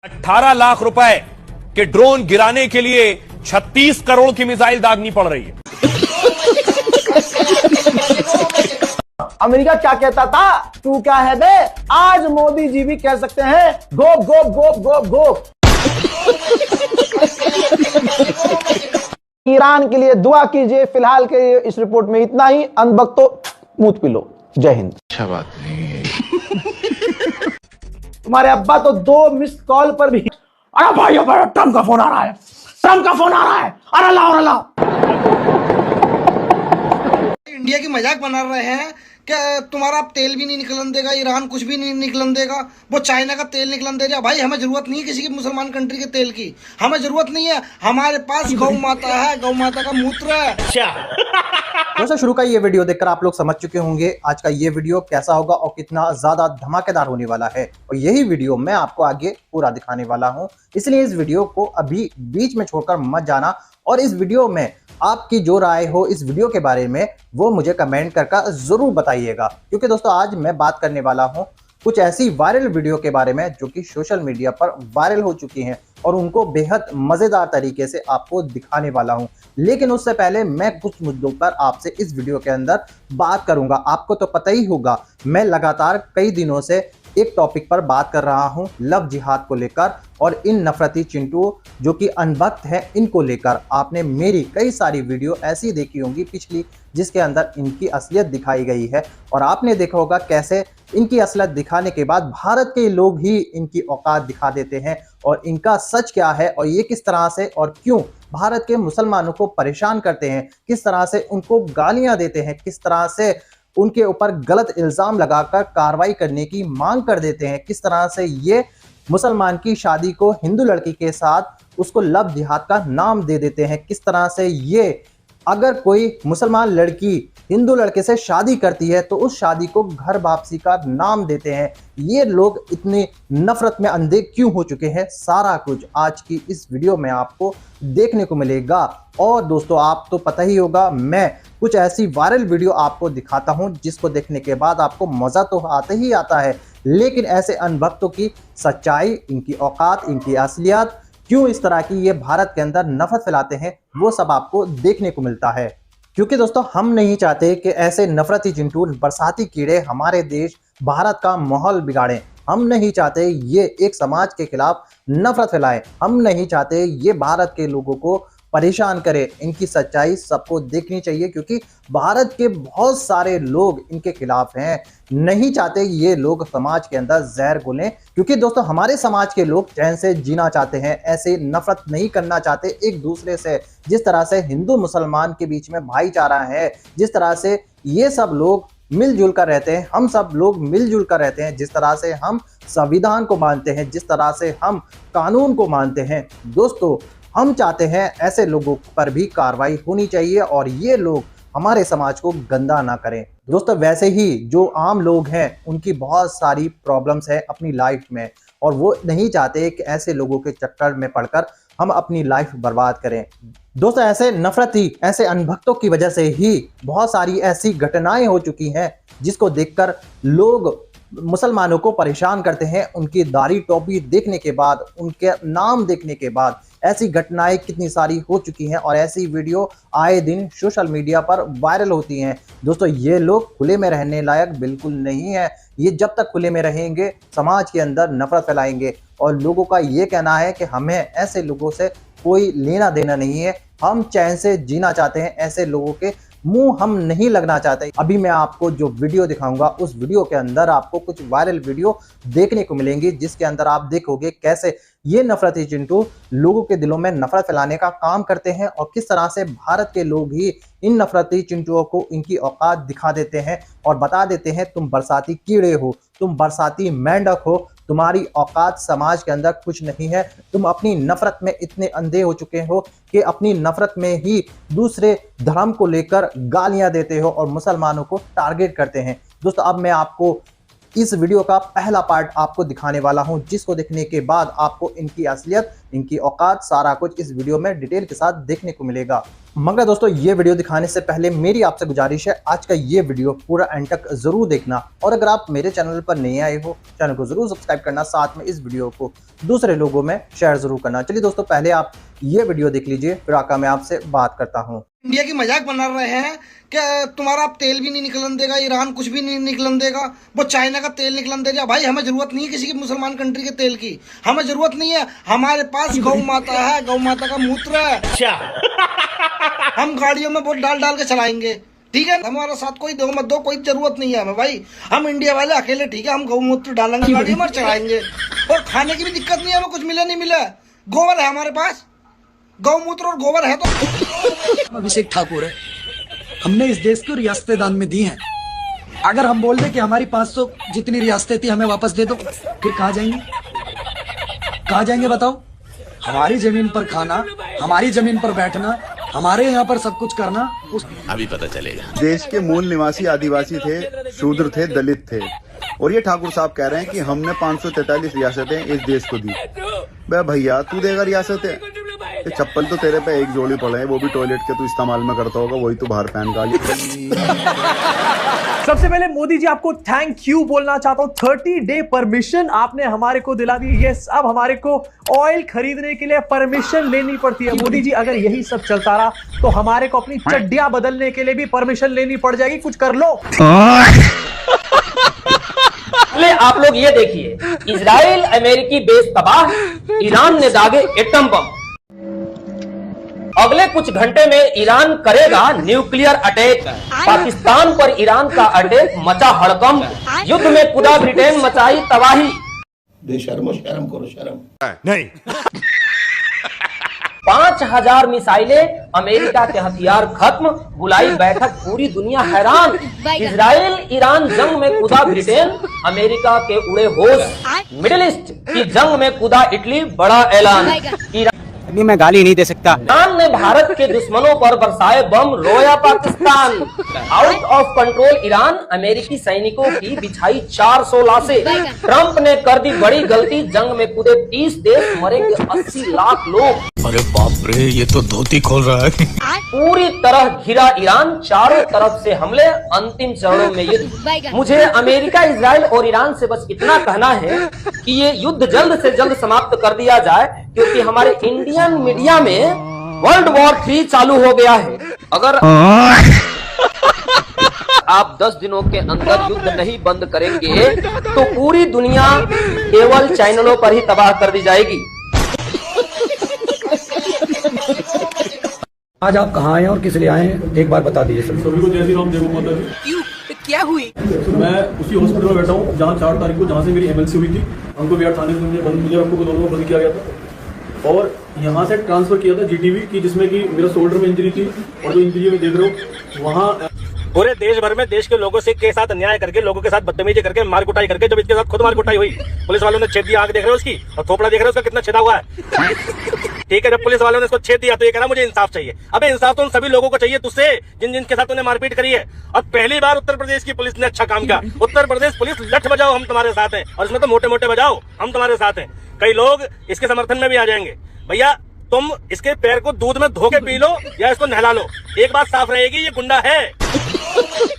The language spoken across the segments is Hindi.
18 लाख रुपए के ड्रोन गिराने के लिए 36 करोड़ की मिसाइल दागनी पड़ रही है। अमेरिका क्या कहता था, तू क्या है बे? आज मोदी जी भी कह सकते हैं गोप गोप गोप गोप गोप। ईरान के लिए दुआ कीजिए। फिलहाल के इस रिपोर्ट में इतना ही। अनबख्तो मूत पिलो। जय हिंद। अच्छा बात नहीं है। तुम्हारे अब्बा तो 2 मिस्ड कॉल पर भी, अरे भाई अरे ट्रम्प का फोन आ रहा है, ट्रम्प का फोन आ रहा है, अरे लाओ अरे लाओ। इंडिया की मजाक बना रहे हैं कि तुम्हारा तेल भी नहीं निकलन देगा, ईरान कुछ भी नहीं निकलन देगा, वो चाइना का तेल निकलन दे रहा। भाई हमें जरूरत नहीं है किसी की मुसलमान कंट्री के तेल की, हमें जरूरत नहीं है। हमारे पास गौ माता है, गौ माता का मूत्र है। दोस्तों शुरू का ये वीडियो देखकर आप लोग समझ चुके होंगे आज का ये वीडियो कैसा होगा और कितना ज्यादा धमाकेदार होने वाला है, और यही वीडियो मैं आपको आगे पूरा दिखाने वाला हूं। इसलिए इस वीडियो को अभी बीच में छोड़कर मत जाना, और इस वीडियो में आपकी जो राय हो इस वीडियो के बारे में वो मुझे कमेंट करके जरूर बताइएगा। क्योंकि दोस्तों आज मैं बात करने वाला हूं कुछ ऐसी वायरल वीडियो के बारे में जो कि सोशल मीडिया पर वायरल हो चुकी हैं, और उनको बेहद मजेदार तरीके से आपको दिखाने वाला हूं। लेकिन उससे पहले मैं कुछ मुद्दों पर आपसे इस वीडियो के अंदर बात करूंगा। आपको तो पता ही होगा मैं लगातार कई दिनों से एक टॉपिक पर बात कर रहा हूं, लव जिहाद को लेकर, और इन नफरती चिंटू जो कि अनभक्त हैं इनको लेकर। आपने मेरी कई सारी वीडियो ऐसी देखी होंगी पिछली जिसके अंदर इनकी असलियत दिखाई गई है, और आपने देखा होगा कैसे इनकी असलियत दिखाने के बाद भारत के लोग ही इनकी औकात दिखा देते हैं, और इनका सच क्या है और ये किस तरह से और क्यों भारत के मुसलमानों को परेशान करते हैं, किस तरह से उनको गालियां देते हैं, किस तरह से उनके ऊपर गलत इल्जाम लगाकर कार्रवाई करने की मांग कर देते हैं, किस तरह से ये मुसलमान की शादी को हिंदू लड़की के साथ उसको लव जिहाद का नाम दे देते हैं, किस तरह से ये अगर कोई मुसलमान लड़की हिंदू लड़के से शादी करती है तो उस शादी को घर वापसी का नाम देते हैं। ये लोग इतने नफरत में अंधे क्यों हो चुके हैं, सारा कुछ आज की इस वीडियो में आपको देखने को मिलेगा। और दोस्तों आप तो पता ही होगा मैं कुछ ऐसी वायरल वीडियो आपको दिखाता हूं जिसको देखने के बाद आपको मजा तो आते ही आता है, लेकिन ऐसे अनभक्तों की सच्चाई, इनकी औकात, इनकी असलियत, क्यों इस तरह की ये भारत के अंदर नफरत फैलाते हैं, वो सब आपको देखने को मिलता है। क्योंकि दोस्तों हम नहीं चाहते कि ऐसे नफरती चिंटू, बरसाती कीड़े हमारे देश भारत का माहौल बिगाड़ें। हम नहीं चाहते ये एक समाज के खिलाफ नफरत फैलाएं। हम नहीं चाहते ये भारत के लोगों को परेशान करे। इनकी सच्चाई सबको देखनी चाहिए, क्योंकि भारत के बहुत सारे लोग इनके खिलाफ हैं। नहीं चाहते ये लोग समाज के अंदर जहर घोलें, क्योंकि दोस्तों हमारे समाज के लोग चैन से जीना चाहते हैं, ऐसे नफरत नहीं करना चाहते एक दूसरे से। जिस तरह से हिंदू मुसलमान के बीच में भाईचारा है, जिस तरह से ये सब लोग मिलजुल कर रहते हैं, हम सब लोग मिलजुल कर रहते हैं, जिस तरह से हम संविधान को मानते हैं, जिस तरह से हम कानून को मानते हैं, दोस्तों हम चाहते हैं ऐसे लोगों पर भी कार्रवाई होनी चाहिए और ये लोग हमारे समाज को गंदा ना करें। दोस्तों वैसे ही जो आम लोग हैं उनकी बहुत सारी प्रॉब्लम्स है अपनी लाइफ में, और वो नहीं चाहते कि ऐसे लोगों के चक्कर में पड़कर हम अपनी लाइफ बर्बाद करें। दोस्तों ऐसे नफरती, ऐसे अनभक्तों की वजह से ही बहुत सारी ऐसी घटनाएं हो चुकी हैं जिसको देखकर लोग मुसलमानों को परेशान करते हैं। उनकी दाढ़ी टोपी देखने के बाद, उनके नाम देखने के बाद ऐसी घटनाएं कितनी सारी हो चुकी हैं, और ऐसी वीडियो आए दिन सोशल मीडिया पर वायरल होती हैं। दोस्तों ये लोग खुले में रहने लायक बिल्कुल नहीं है। ये जब तक खुले में रहेंगे समाज के अंदर नफरत फैलाएंगे, और लोगों का ये कहना है कि हमें ऐसे लोगों से कोई लेना देना नहीं है, हम चैन से जीना चाहते हैं, ऐसे लोगों के मुंह हम नहीं लगना चाहते। अभी मैं आपको जो वीडियो दिखाऊंगा उस वीडियो के अंदर आपको कुछ वायरल वीडियो देखने को मिलेंगी, जिसके अंदर आप देखोगे कैसे ये नफरती चिंटू लोगों के दिलों में नफरत फैलाने का काम करते हैं, और किस तरह से भारत के लोग ही इन नफरती चिंटुओं को इनकी औकात दिखा देते हैं और बता देते हैं तुम बरसाती कीड़े हो, तुम बरसाती मेंढक हो, तुम्हारी औकात समाज के अंदर कुछ नहीं है। तुम अपनी नफरत में इतने अंधे हो चुके हो कि अपनी नफरत में ही दूसरे धर्म को लेकर गालियां देते हो और मुसलमानों को टारगेट करते हैं। दोस्तों अब मैं आपको इस वीडियो का पहला पार्ट आपको दिखाने वाला हूं, जिसको देखने के बाद आपको इनकी असलियत, इनकी औकात, सारा कुछ इस वीडियो में डिटेल के साथ देखने को मिलेगा। मगर दोस्तों ये वीडियो दिखाने से पहले मेरी आपसे गुजारिश है, आज का ये वीडियो पूरा एंड तक जरूर देखना। और अगर आप मेरे चैनल पर नए आए हो, चैनल को जरूर सब्सक्राइब करना, साथ में इस वीडियो को दूसरे लोगों में शेयर जरूर करना। चलिए दोस्तों, पहले आप ये वीडियो देख लीजिए, फिर आका मैं आपसे बात करता हूँ। इंडिया की मजाक बना रहे हैं कि तुम्हारा तेल भी नहीं निकलन देगा, ईरान कुछ भी नहीं निकलन देगा, वो चाइना का तेल निकलन देगा। भाई हमें जरूरत नहीं है किसी की मुसलमान कंट्री के तेल की, हमें जरूरत नहीं है। हमारे पास गौ माता है, गौ माता का मूत्र है। अच्छा हम गाड़ियों में वो डाल डाल के चलाएंगे, ठीक है। हमारा साथ कोई दो मत दो, कोई जरूरत नहीं है हमें भाई। हम इंडिया वाले अकेले ठीक है, हम गौमूत्र डालेंगे गाड़ियों में, चलाएंगे। और खाने की भी दिक्कत नहीं है, हमें कुछ मिले नहीं मिले। गोबर है हमारे पास, गौमूत्र और गोबर है। तो अभिषेक ठाकुर है, हमने इस देश को रियासतें दान में दी हैं। अगर हम बोल दें कि हमारी 500 जितनी रियासतें थी हमें वापस दे दो, फिर कहाँ जाएंगे? कहाँ जाएंगे बताओ? हमारी जमीन पर खाना, हमारी जमीन पर बैठना, हमारे यहाँ पर सब कुछ करना, अभी पता चलेगा। देश के मूल निवासी आदिवासी थे, शूद्र थे, दलित थे, और ये ठाकुर साहब कह रहे हैं कि हमने 543 रियासतें इस देश को दी। बे भैया तू देगा रियासतें? ये चप्पल तो तेरे पे एक जोड़ी पड़े हैं, वो भी टॉयलेट के तू इस्तेमाल में करता होगा, वही तू बाहर पहन का। सबसे पहले मोदी जी आपको थैंक यू बोलना चाहता हूं। 30 डे परमिशन आपने हमारे को दिला दी। यस, अब हमारे को ऑयल खरीदने के लिए परमिशन लेनी पड़ती है। मोदी जी अगर यही सब चलता रहा तो हमारे को अपनी चड्डियां बदलने के लिए भी परमिशन लेनी पड़ जाएगी। कुछ कर लो। आप लोग ये देखिए, इजराइल अमेरिकी बेस तबाह, ईरान ने दागे एटम बम। अगले कुछ घंटे में ईरान करेगा न्यूक्लियर अटैक। पाकिस्तान पर ईरान का अटैक मचा हड़कंप। युद्ध में कूदा ब्रिटेन, मचाई तबाही। बेशर्मो शर्म करो, शर्म नहीं। 5000 मिसाइलें, अमेरिका के हथियार खत्म, बुलाई बैठक, पूरी दुनिया हैरान। इजराइल ईरान जंग में कूदा ब्रिटेन, अमेरिका के उड़े होश। मिडिल ईस्ट की जंग में कूदा इटली, बड़ा ऐलान। अभी मैं गाली नहीं दे सकता। ईरान ने भारत के दुश्मनों पर बरसाए बम, रोया Pakistan. Out of control Iran, अमेरिकी सैनिकों की बिछाई 400 लाशें। ट्रंप ने कर दी बड़ी गलती, जंग में कूदे 30 देश, मरेंगे 80 लाख लोग। अरे बाप रे, ये तो धोती खोल रहा है। पूरी तरह घिरा ईरान, चारों तरफ से हमले, अंतिम चरणों में युद्ध। मुझे अमेरिका, इजराइल और ईरान से बस इतना कहना है कि ये युद्ध जल्द से जल्द समाप्त कर दिया जाए, क्योंकि हमारे इंडियन मीडिया में वर्ल्ड वॉर 3 चालू हो गया है। अगर आप 10 दिनों के अंदर युद्ध नहीं बंद करेंगे तो पूरी दुनिया केवल चैनलों पर ही तबाह कर दी जाएगी। आज आप कहाँ आए हैं और किस लिए आए हैं, एक बार बता दीजिए सर। सभी को जय श्री राम, जय गौ माता दी। क्यों, क्या हुई? मैं उसी हॉस्पिटल में बैठा हूँ जहाँ 4 तारीख को, जहाँ से मेरी एमएलसी हुई थी। हमको बिहार थाने से मुझे हमको दोनों को बंद किया गया था और यहाँ से ट्रांसफर किया था जीटीवी की, जिसमें कि मेरा शोल्डर में इंजरी थी। और जो इंजरी में देख रहे हो वहाँ पूरे देश भर में देश के लोगों से के साथ अन्याय करके, लोगों के साथ बदतमीजी करके, मार कुटाई करके, जब इसके साथ खुद मार कुटाई हुई, पुलिस वालों ने छेद दिया। आंख देख रहे हो उसकी, और थोपड़ा देख रहे हो उसका कितना छेदा हुआ है। ठीक है, जब पुलिस वालों ने इसको छेद दिया तो ये कह रहा मुझे इंसाफ चाहिए। अबे इंसाफ तो उन सभी लोगों को चाहिए तुझसे जिन जिन के साथ उन्हें मारपीट करी है। और पहली बार उत्तर प्रदेश की पुलिस ने अच्छा काम किया। उत्तर प्रदेश पुलिस, लठ बजाओ हम तुम्हारे साथ हैं, और इसमें तो मोटे मोटे बजाओ हम तुम्हारे साथ हैं। कई लोग इसके समर्थन में भी आ जाएंगे। भैया तुम इसके पैर को दूध में धो के पी लो या इसको नहला लो, एक बात साफ रहेगी, ये गुंडा है।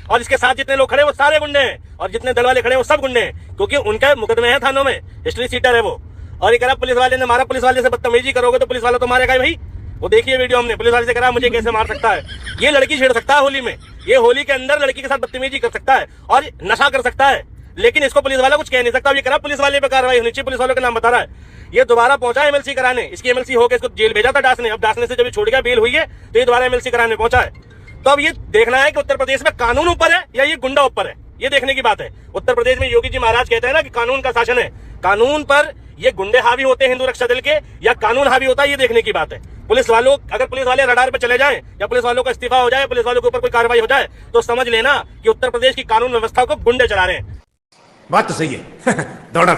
और इसके साथ जितने लोग खड़े वो सारे गुंडे हैं, और जितने दल वाले खड़े वो सब गुंडे हैं, क्योंकि उनके मुकदमे हैं थानों में, हिस्ट्री सीटर है वो। और ये कह रहा पुलिस वाले ने मारा, पुलिस वाले से बदतमीजी करोगे तो पुलिस वाला तो मारेगा भाई। वो देखिए वीडियो हमने, पुलिस वाले से कह रहा मुझे कैसे मार सकता है। ये लड़की छेड़ सकता है होली में, ये होली के अंदर लड़की के साथ बदतमीजी कर सकता है और नशा कर सकता है, लेकिन इसको पुलिस वाला कुछ कह नहीं सकता। ये कह रहा पुलिस वाले पे कार्रवाई होनी चाहिए, पुलिस वालों का नाम बता रहा है। ये दोबारा पहुंचा एमएलसी कराने, इसकी एमएलसी होकर इसको जेल भेजा था डास ने। अब डास ने से जब छोड़ गया, बेल हुई है, तो ये दोबारा एमएलसी कराने पहुंचा है। तो अब ये देखना है कि उत्तर प्रदेश में कानून ऊपर है या ये गुंडा ऊपर है, ये देखने की बात है। उत्तर प्रदेश में योगी जी महाराज कहते हैं ना कि कानून का शासन है, कानून पर ये गुंडे हावी होते हैं हिंदू रक्षा दल के या कानून हावी होता है, ये देखने की बात है। पुलिस वालों, अगर पुलिस वाले रडार पे चले जाएं या पुलिस वालों का इस्तीफा हो जाए, पुलिस वालों के ऊपर कोई कार्रवाई हो जाए, तो समझ लेना कि उत्तर प्रदेश की कानून व्यवस्था को गुंडे चला रहे हैं। बात तो सही है। दौड़ा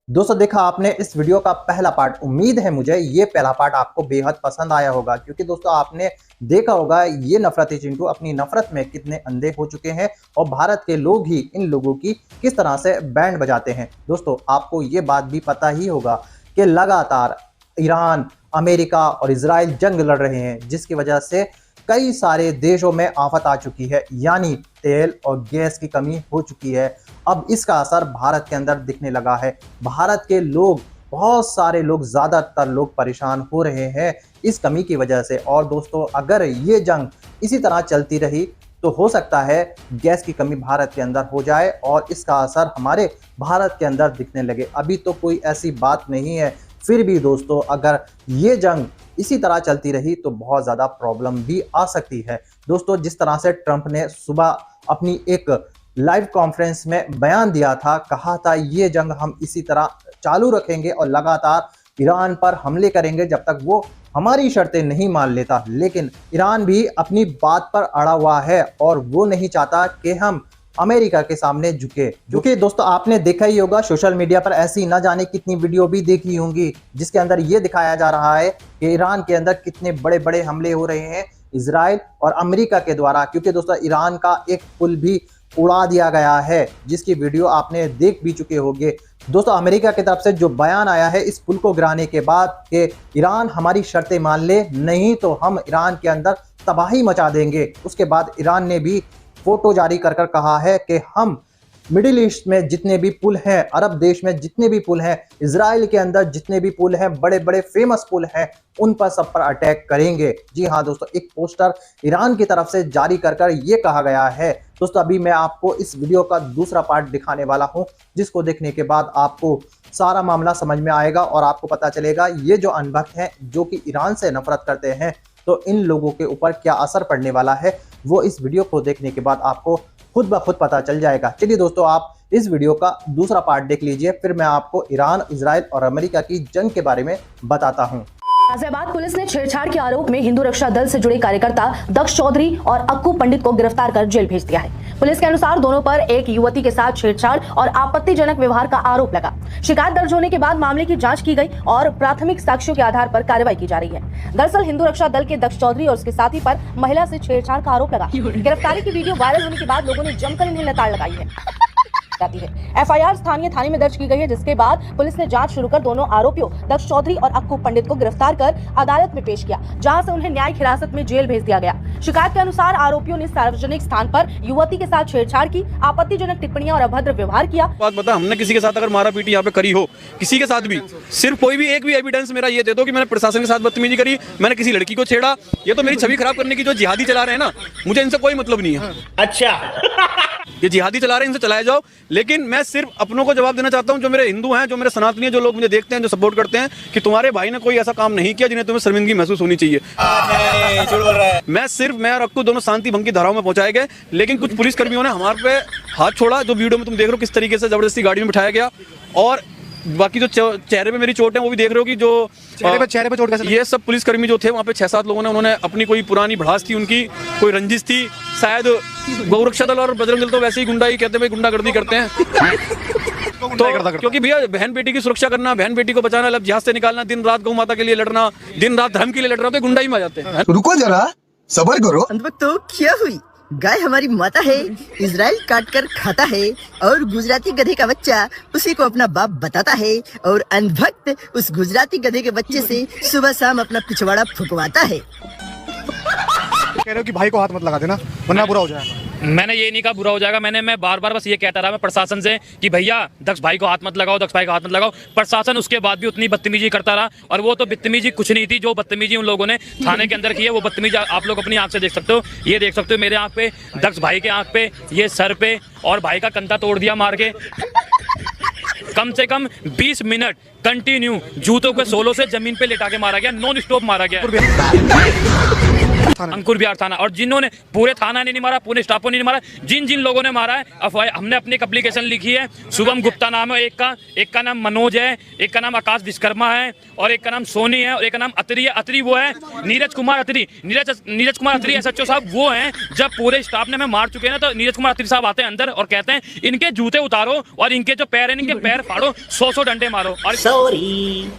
दोस्तों देखा आपने इस वीडियो का पहला पार्ट। उम्मीद है मुझे ये पहला पार्ट आपको बेहद पसंद आया होगा, क्योंकि दोस्तों आपने देखा होगा ये नफरती चिंटू अपनी नफरत में कितने अंधे हो चुके हैं और भारत के लोग ही इन लोगों की किस तरह से बैंड बजाते हैं। दोस्तों आपको ये बात भी पता ही होगा कि लगातार ईरान अमेरिका और इजराइल जंग लड़ रहे हैं, जिसकी वजह से कई सारे देशों में आफत आ चुकी है, यानी तेल और गैस की कमी हो चुकी है। अब इसका असर भारत के अंदर दिखने लगा है। भारत के लोग, बहुत सारे लोग, ज़्यादातर लोग परेशान हो रहे हैं इस कमी की वजह से। और दोस्तों, अगर ये जंग इसी तरह चलती रही तो हो सकता है गैस की कमी भारत के अंदर हो जाए और इसका असर हमारे भारत के अंदर दिखने लगे। अभी तो कोई ऐसी बात नहीं है, फिर भी दोस्तों अगर ये जंग इसी तरह चलती रही तो बहुत ज़्यादा प्रॉब्लम भी आ सकती है। दोस्तों, जिस तरह से ट्रंप ने सुबह अपनी एक लाइव कॉन्फ्रेंस में बयान दिया था, कहा था ये जंग हम इसी तरह चालू रखेंगे और लगातार ईरान पर हमले करेंगे जब तक वो हमारी शर्तें नहीं मान लेता। लेकिन ईरान भी अपनी बात पर अड़ा हुआ है और वो नहीं चाहता कि हम अमेरिका के सामने झुके। दोस्तों, आपने देखा ही होगा सोशल मीडिया पर ऐसी न जाने कितनी वीडियो भी देखी होंगी जिसके अंदर ये दिखाया जा रहा है कि ईरान के अंदर कितने बड़े बड़े हमले हो रहे हैं इजराइल और अमेरिका के द्वारा। क्योंकि दोस्तों, ईरान का एक पुल भी उड़ा दिया गया है, जिसकी वीडियो आपने देख भी चुके होंगे। दोस्तों, अमेरिका की तरफ से जो बयान आया है इस पुल को गिराने के बाद कि ईरान हमारी शर्तें मान ले, नहीं तो हम ईरान के अंदर तबाही मचा देंगे। उसके बाद ईरान ने भी फोटो जारी कर कहा है कि हम मिडिल ईस्ट में जितने भी पुल हैं, अरब देश में जितने भी पुल हैं, इजराइल के अंदर जितने भी पुल हैं, बड़े बड़े फेमस पुल हैं, उन पर सब पर अटैक करेंगे। जी हाँ दोस्तों, एक पोस्टर ईरान की तरफ से जारी कर ये कहा गया है। दोस्तों, अभी मैं आपको इस वीडियो का दूसरा पार्ट दिखाने वाला हूं, जिसको देखने के बाद आपको सारा मामला समझ में आएगा और आपको पता चलेगा ये जो अनभक्त हैं, जो कि ईरान से नफरत करते हैं, तो इन लोगों के ऊपर क्या असर पड़ने वाला है वो इस वीडियो को देखने के बाद आपको खुद ब खुद पता चल जाएगा। चलिए दोस्तों, आप इस वीडियो का दूसरा पार्ट देख लीजिए, फिर मैं आपको ईरान, इजराइल और अमेरिका की जंग के बारे में बताता हूँ। गाजियाबाद पुलिस ने छेड़छाड़ के आरोप में हिंदू रक्षा दल से जुड़े कार्यकर्ता दक्ष चौधरी और अक्कू पंडित को गिरफ्तार कर जेल भेज दिया है। पुलिस के अनुसार दोनों पर एक युवती के साथ छेड़छाड़ और आपत्तिजनक व्यवहार का आरोप लगा। शिकायत दर्ज होने के बाद मामले की जांच की गई और प्राथमिक साक्ष्यों के आधार पर कार्रवाई की जा रही है। दरअसल हिंदू रक्षा दल के दक्ष चौधरी और उसके साथी पर महिला से छेड़छाड़ का आरोप लगा। गिरफ्तारी की वीडियो वायरल होने के बाद लोगों ने जमकर इन्हें लताड़ लगाई है। एफआईआर स्थानीय थाने में दर्ज की गई है, जिसके बाद पुलिस ने जांच शुरू कर दोनों आरोपियों दक्ष चौधरी और अक्कू पंडित को गिरफ्तार कर अदालत में पेश किया, जहां से उन्हें न्यायिक हिरासत में जेल भेज दिया गया। शिकायत के अनुसार आरोपियों ने सार्वजनिक स्थान पर युवती के साथ छेड़छाड़ की, आपत्तिजनक टिप्पणियां और अभद्र व्यवहार किया। बात बता, हमने किसी के साथ अगर मारा पीटी यहाँ पे करी हो, किसी के साथ भी, सिर्फ कोई भी एक भी एविडेंस मेरा ये दे दो कि मैंने प्रशासन के साथ बदतमीजी करी, मैंने किसी लड़की को छेड़ा, ये तो मेरी छवि खराब करने की जो जिहादी चला रहे हैं ना, मुझे इनसे कोई मतलब नहीं है। अच्छा ये जिहादी चला रहे हैं, इनसे चलाए जाओ, लेकिन मैं सिर्फ अपनों को जवाब देना चाहता हूं, जो मेरे हिंदू हैं, जो मेरे सनातनी हैं, जो लोग मुझे देखते हैं, जो सपोर्ट करते हैं, कि तुम्हारे भाई ने कोई ऐसा काम नहीं किया जिन्हें तुम्हें शर्मिंदगी महसूस होनी चाहिए। मैं और अक्कू दोनों शांति भंग की धाराओं में पहुंचाए गए, लेकिन कुछ पुलिस कर्मियों ने हमारे पे हाथ छोड़ा। जो वीडियो में तुम देख रहे हो किस तरीके से जबरदस्ती गाड़ी में बिठाया गया, और बाकी जो चेहरे पे मेरी चोट है वो भी देख रहे हो कि जो चेहरे पे चोट, ये सब पुलिसकर्मी जो थे वहाँ पे 6-7 लोगों ने, उन्होंने अपनी कोई पुरानी भड़ास थी, उनकी कोई रंजिश थी, शायद गौरक्षा दल और बजरंग दल तो वैसे ही गुंडा ही कहते हैं, गुंडागर्दी करते हैं। तो क्योंकि भैया बहन बेटी की सुरक्षा करना, बहन बेटी को बचाना, लब जिहाद से निकालना, दिन रात गौ माता के लिए लड़ना, दिन रात धर्म के लिए लड़ रहा, तो गुंडा ही में आ जाते हैं। रुको जरा, सबर करो। तो क्या हुई, गाय हमारी माता है, इजराइल काट कर खाता है, और गुजराती गधे का बच्चा उसी को अपना बाप बताता है, और अनभक्त उस गुजराती गधे के बच्चे से सुबह शाम अपना पिछवाड़ा फुकवाता है। कह रहे हो कि भाई को हाथ मत लगा देना वरना बुरा हो जाएगा। मैंने ये नहीं कहा बुरा हो जाएगा, मैं बार बार बस ये कहता रहा मैं प्रशासन से कि भैया दक्ष भाई को हाथ मत लगाओ, दक्ष भाई को हाथ मत लगाओ। प्रशासन उसके बाद भी उतनी बदतमीजी करता रहा, और वो तो बदतमीजी कुछ नहीं थी, जो बदतमीजी उन लोगों ने थाने के अंदर की है वो बदतमीजी आप लोग अपनी आंख से देख सकते हो। ये देख सकते हो मेरे आंख पे, दक्ष भाई के आंख पे, ये सर पे, और भाई का कंधा तोड़ दिया मार के। कम से कम 20 मिनट कंटिन्यू जूतों के सोलों से जमीन पे लेटा के मारा गया, नॉन स्टॉप मारा गया। अंकुर बिहार थाना, और जिन्होंने पूरे थाना ने नहीं मारा, पूरे स्टाफों ने नहीं मारा, जिन जिन लोगों ने मारा है, हमने अपनी एक एप्लीकेशन लिखी है। शुभम गुप्ता नाम है एक का नाम मनोज है, एक का नाम आकाश विश्वकर्मा है, और एक का नाम सोनी है, और एक का नाम अतरी है। अतरी वो है नीरज कुमार अतरी, नीरज कुमार अतरी SHO साहब वो हैं। जब पूरे स्टाफ ने हमें मार चुके हैं ना, तो नीरज कुमार अतरी साहब आते हैं अंदर और कहते हैं इनके जूते उतारो और इनके जो पैर है इनके पैर फाड़ो, 100 डंडे मारो। और सॉरी,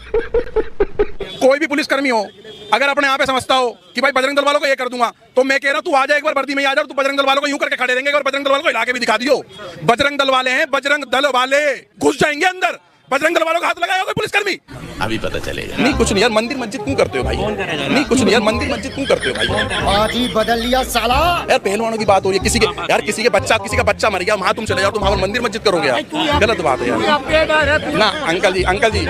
कोई भी पुलिसकर्मी हो अगर अपने आप समझता हो कि भाई बजरंग दल वालों को ये कर दूंगा, तो मैं कह रहा हूं तू आ जा, एक बार वर्दी में आ जा, तू बजरंग दल वालों को यूं करके खड़े रहेंगे, और बजरंग दल वालों को हिला के भी दिखा दियो। बजरंग दल वाले हैं, बजरंग दल वाले घुस जाएंगे अंदर, बजरंग दल वालों का हाथ लगाया कोई पुलिसकर्मी? अभी पता चलेगा। नहीं कुछ नहीं यार, मंदिर मस्जिद क्यों करते हो भाई? नहीं कुछ नहीं यार, मंदिर मस्जिद क्यों करते हो भाई? आज ही बदल लिया साला। यार पहलवानों की बात हो रही है, किसी के किसी का बच्चा मर गया, वहाँ तुम चले जाओ, तुम वहाँ मंदिर मस्जिद करोगे यार, गलत बात है यार ना। अंकल जी अंकल जी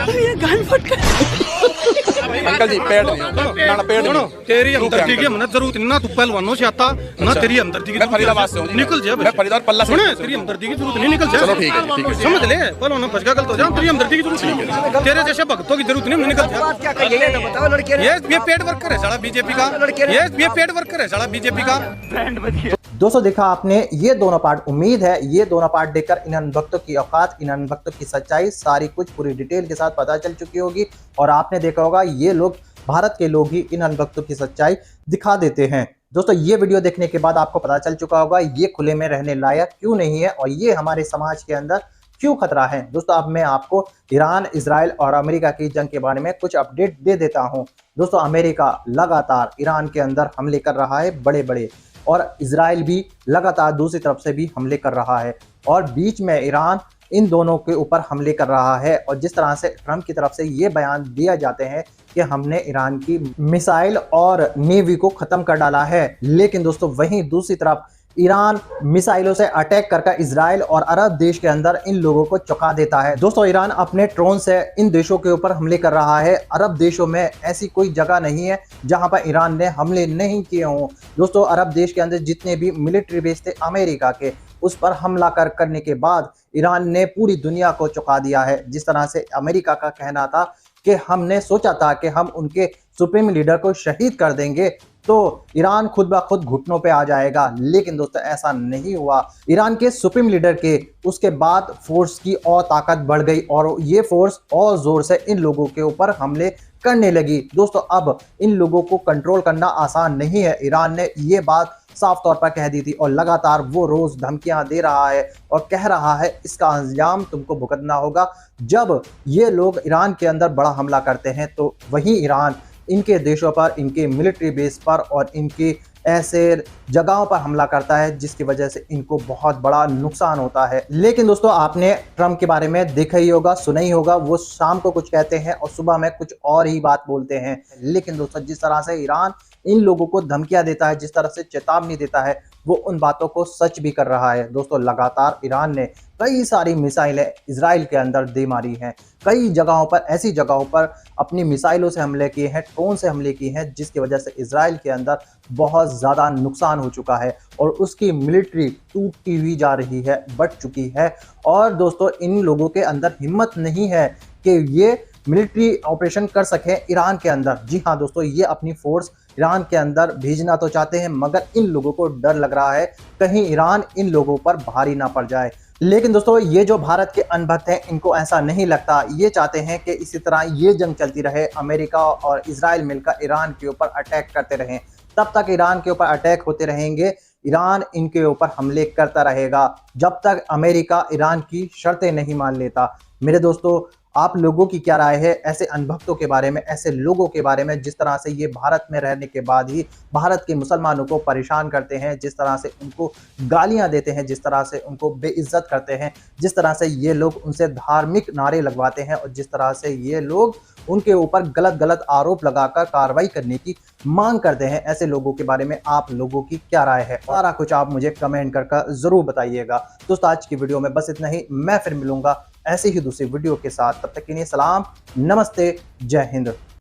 पेड़ नहीं, पेड़ नहीं। तेरी हमदर्दी की मन्नत जरूरत ना, तू पहलवानों से आता ना, तेरी हमदर्दी की फरीदाबाद से हूँ, निकल जा, मैं फरीदाबाद पल्ला से। सुने तेरी हमदर्दी की जरूरत नहीं, निकल जा। चलो ठीक है समझ ले, पहलवानों बच गया, गलत हो जा, तेरी हमदर्दी की जरूरत नहीं, तेरे जैसे भक्तों की जरूरत नहीं, निकल जा। ये पेड वर्कर है साला बीजेपी का, ये पेड वर्कर है साला बीजेपी का। दोस्तों देखा आपने ये दोनों पार्ट, उम्मीद है ये दोनों पार्ट देखकर इन अनभक्तों की औकात, इन अनभक्तों की सच्चाई सारी कुछ पूरी डिटेल के साथ पता चल चुकी होगी। और आपने देखा होगा ये लोग, भारत के लोग ही इन अनभक्तों की सच्चाई दिखा देते हैं। दोस्तों ये वीडियो देखने के बाद आपको पता चल चुका होगा ये खुले में रहने लायक क्यों नहीं है और ये हमारे समाज के अंदर क्यों खतरा है। दोस्तों अब मैं आपको ईरान, इजराइल और अमेरिका की जंग के बारे में कुछ अपडेट दे देता हूं। दोस्तों अमेरिका लगातार ईरान के अंदर हमले कर रहा है बड़े बड़े, और इजराइल भी लगातार दूसरी तरफ से भी हमले कर रहा है, और बीच में ईरान इन दोनों के ऊपर हमले कर रहा है। और जिस तरह से ट्रंप की तरफ से ये बयान दिया जाते हैं कि हमने ईरान की मिसाइल और नेवी को खत्म कर डाला है, लेकिन दोस्तों वहीं दूसरी तरफ ईरान मिसाइलों से अटैक करके इजराइल और अरब देश के अंदर इन लोगों को चौंका देता है। दोस्तों ईरान अपने ड्रोन से इन देशों के ऊपर हमले कर रहा है। अरब देशों में ऐसी कोई जगह नहीं है जहां पर ईरान ने हमले नहीं किए हों। दोस्तों अरब देश के अंदर जितने भी मिलिट्री बेस थे अमेरिका के, उस पर हमला करने के बाद ईरान ने पूरी दुनिया को चौंका दिया है। जिस तरह से अमेरिका का कहना था कि हमने सोचा था कि हम उनके सुप्रीम लीडर को शहीद कर देंगे तो ईरान खुद ब खुद घुटनों पे आ जाएगा, लेकिन दोस्तों ऐसा नहीं हुआ। ईरान के सुप्रीम लीडर के उसके बाद फोर्स की और ताकत बढ़ गई और ये फोर्स और जोर से इन लोगों के ऊपर हमले करने लगी। दोस्तों अब इन लोगों को कंट्रोल करना आसान नहीं है। ईरान ने ये बात साफ तौर पर कह दी थी और लगातार वो रोज धमकियां दे रहा है और कह रहा है इसका अंजाम तुमको भुगतना होगा। जब ये लोग ईरान के अंदर बड़ा हमला करते हैं तो वहीं ईरान इनके देशों पर, इनके मिलिट्री बेस पर और इनके ऐसे जगहों पर हमला करता है जिसकी वजह से इनको बहुत बड़ा नुकसान होता है। लेकिन दोस्तों आपने ट्रंप के बारे में देखा ही होगा, सुना ही होगा, वो शाम को कुछ कहते हैं और सुबह में कुछ और ही बात बोलते हैं। लेकिन दोस्तों जिस तरह से ईरान इन लोगों को धमकियां देता है, जिस तरह से चेतावनी देता है, वो उन बातों को सच भी कर रहा है। दोस्तों लगातार ईरान ने कई सारी मिसाइलें इजराइल के अंदर दे मारी हैं, कई जगहों पर, ऐसी जगहों पर अपनी मिसाइलों से हमले किए हैं, ड्रोन से हमले किए हैं, जिसकी वजह से इजराइल के अंदर बहुत ज़्यादा नुकसान हो चुका है और उसकी मिलिट्री टूटती हुई जा रही है, बढ़ चुकी है। और दोस्तों इन लोगों के अंदर हिम्मत नहीं है कि ये मिलिट्री ऑपरेशन कर सकें ईरान के अंदर। जी हाँ दोस्तों, ये अपनी फोर्स ईरान के अंदर भेजना तो चाहते हैं, मगर इन लोगों को डर लग रहा है कहीं ईरान इन लोगों पर भारी ना पड़ जाए। लेकिन दोस्तों ये जो भारत के अनभक्त हैं इनको ऐसा नहीं लगता। ये चाहते हैं कि इसी तरह ये जंग चलती रहे, अमेरिका और इजराइल मिलकर ईरान के ऊपर अटैक करते रहें। तब तक ईरान के ऊपर अटैक होते रहेंगे, ईरान इनके ऊपर हमले करता रहेगा जब तक अमेरिका ईरान की शर्तें नहीं मान लेता। मेरे दोस्तों आप लोगों की क्या राय है ऐसे अनभक्तों के बारे में, ऐसे लोगों के बारे में जिस तरह से ये भारत में रहने के बाद ही भारत के मुसलमानों को परेशान करते हैं, जिस तरह से उनको गालियां देते हैं, जिस तरह से उनको बेइज्जत करते हैं, जिस तरह से ये लोग उनसे धार्मिक नारे लगवाते हैं और जिस तरह से ये लोग उनके ऊपर गलत गलत आरोप लगाकर कार्रवाई करने की मांग करते हैं, ऐसे लोगों के बारे में आप लोगों की क्या राय है, सारा कुछ आप मुझे कमेंट करके जरूर बताइएगा। दोस्तों आज की वीडियो में बस इतना ही, मैं फिर मिलूंगा ऐसे ही दूसरी वीडियो के साथ। तब तक के लिए सलाम, नमस्ते, जय हिंद।